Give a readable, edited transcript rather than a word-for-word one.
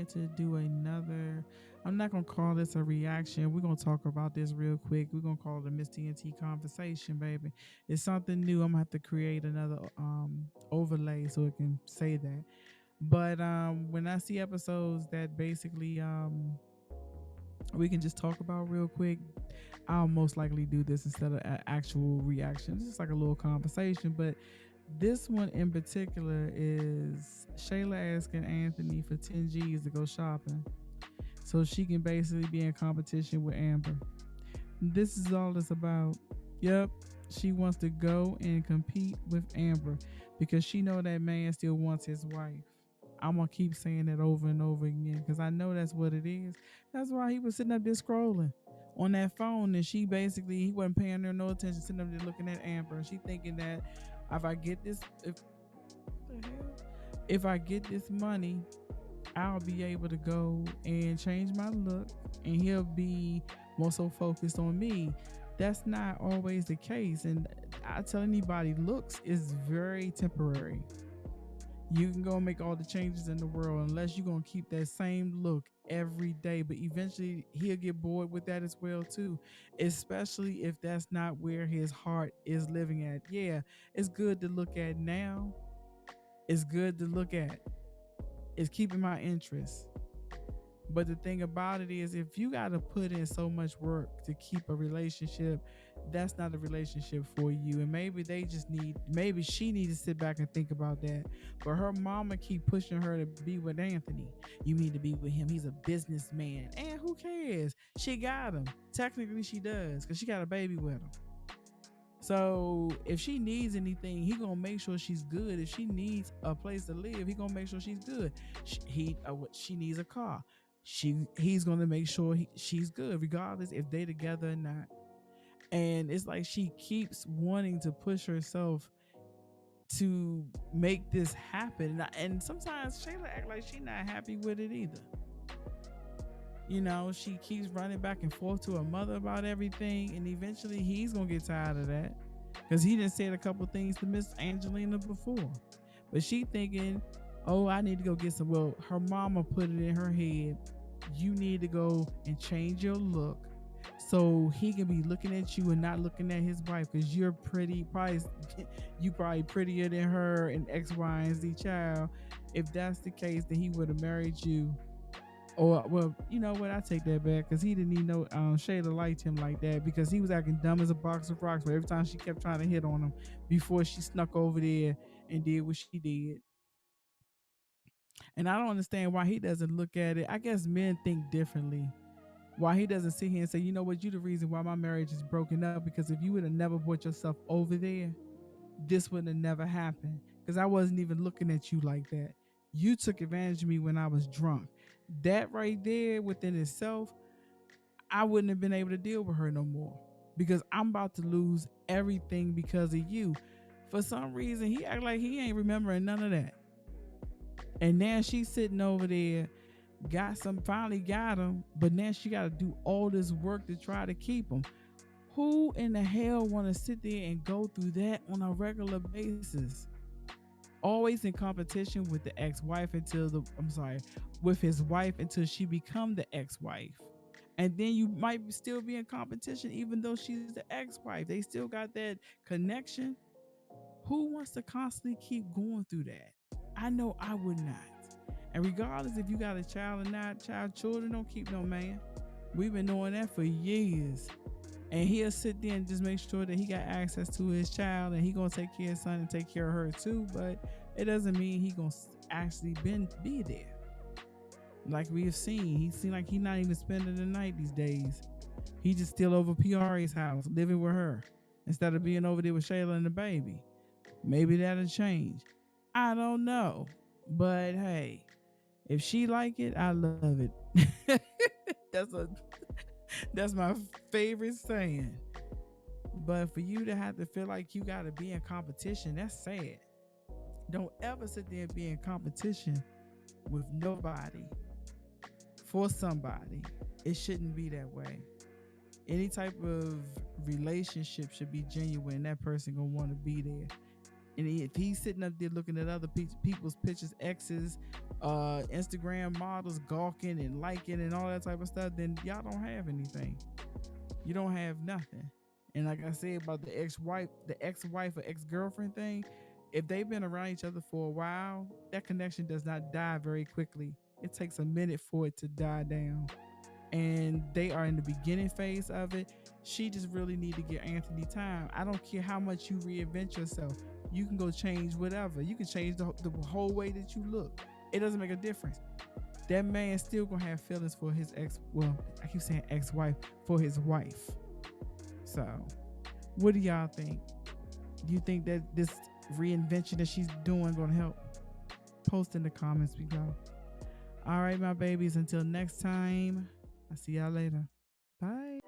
wanted to do another. I'm not gonna call this a reaction. We're gonna talk about this real quick. We're gonna call it a Miss TNT conversation, baby. It's something new. I'm gonna have to create another overlay so it can say that. But when I see episodes that basically we can just talk about real quick, I'll most likely do this instead of actual reactions. It's just like a little conversation. But this one in particular is Shayla asking Anthony for 10 G's to go shopping so she can basically be in competition with Amber. This is all it's about. Yep, she wants to go and compete with Amber because she know that man still wants his wife. I'm gonna keep saying that over and over again because I know that's what it is. That's why he was sitting up there scrolling on that phone, and she basically he wasn't paying her no attention, sitting up there looking at Amber, and she thinking that if I get this, the hell, if I get this money, I'll be able to go and change my look, and he'll be more so focused on me. That's not always the case, and I tell anybody, looks is very temporary. You can go make all the changes in the world unless you're gonna keep that same look every day. But eventually he'll get bored with that as well too. Especially if that's not where his heart is living at. Yeah, it's good to look at now. It's good to look at. It's keeping my interest. But the thing about it is, if you got to put in so much work to keep a relationship, that's not a relationship for you. And maybe they just need, maybe she needs to sit back and think about that. But her mama keep pushing her to be with Anthony. You need to be with him. He's a businessman. And who cares? She got him. Technically, she does because she got a baby with him. So if she needs anything, he gonna make sure she's good. If she needs a place to live, he gonna make sure she's good. She needs a car. He's gonna make sure she's good, regardless if they together or not. And it's like she keeps wanting to push herself to make this happen. And sometimes Shayla act like she not happy with it either. You know, she keeps running back and forth to her mother about everything, and eventually he's gonna get tired of that because he done said a couple things to Miss Angelina before. But she thinking, oh, I need to go get some. Well, her mama put it in her head, you need to go and change your look so he can be looking at you and not looking at his wife because you're pretty, probably you probably prettier than her and X, Y, and Z child. If that's the case, then he would have married you. Or well, you know what? I take that back because he didn't even know Shayla liked him like that because he was acting dumb as a box of rocks. But every time she kept trying to hit on him before she snuck over there and did what she did, and I don't understand why he doesn't look at it. I guess men think differently. Why he doesn't sit here and say, you know what, you the reason why my marriage is broken up because if you would have never brought yourself over there, this would have never happened because I wasn't even looking at you like that. You took advantage of me when I was drunk. That right there within itself, I wouldn't have been able to deal with her no more because I'm about to lose everything because of you. For some reason, he act like he ain't remembering none of that. And now she's sitting over there, finally got him, but now she got to do all this work to try to keep him. Who in the hell want to sit there and go through that on a regular basis? Always in competition with the ex-wife with his wife until she become the ex-wife. And then you might still be in competition even though she's the ex-wife. They still got that connection. Who wants to constantly keep going through that? I know I would not. And regardless if you got a child or not, children don't keep no man. We've been knowing that for years. And he'll sit there and just make sure that he got access to his child and he gonna take care of his son and take care of her too. But it doesn't mean he gonna actually be there. Like we have seen, he seemed like he not even spending the night these days. He just still over PRA's house, living with her instead of being over there with Shayla and the baby. Maybe that'll change. I don't know, but hey, if she like it, I love it. that's a that's my favorite saying. But for you to have to feel like you got to be in competition, that's sad. Don't ever sit there and be in competition with nobody for somebody. It shouldn't be that way. Any type of relationship should be genuine. That person gonna want to be there. And if he's sitting up there looking at other people's pictures, exes, Instagram models, gawking and liking and all that type of stuff, then y'all don't have anything. You don't have nothing. And like I said about the ex-wife or ex-girlfriend thing, if they've been around each other for a while, that connection does not die very quickly. It takes a minute for it to die down. And they are in the beginning phase of it. She just really need to give Anthony time. I don't care how much you reinvent yourself. You can go change whatever. You can change the whole way that you look. It doesn't make a difference. That man still gonna have feelings for his ex. Well, I keep saying ex-wife, for his wife. So, what do y'all think? Do you think that this reinvention that she's doing gonna help? Post in the comments below. All right, my babies. Until next time. I'll see y'all later. Bye.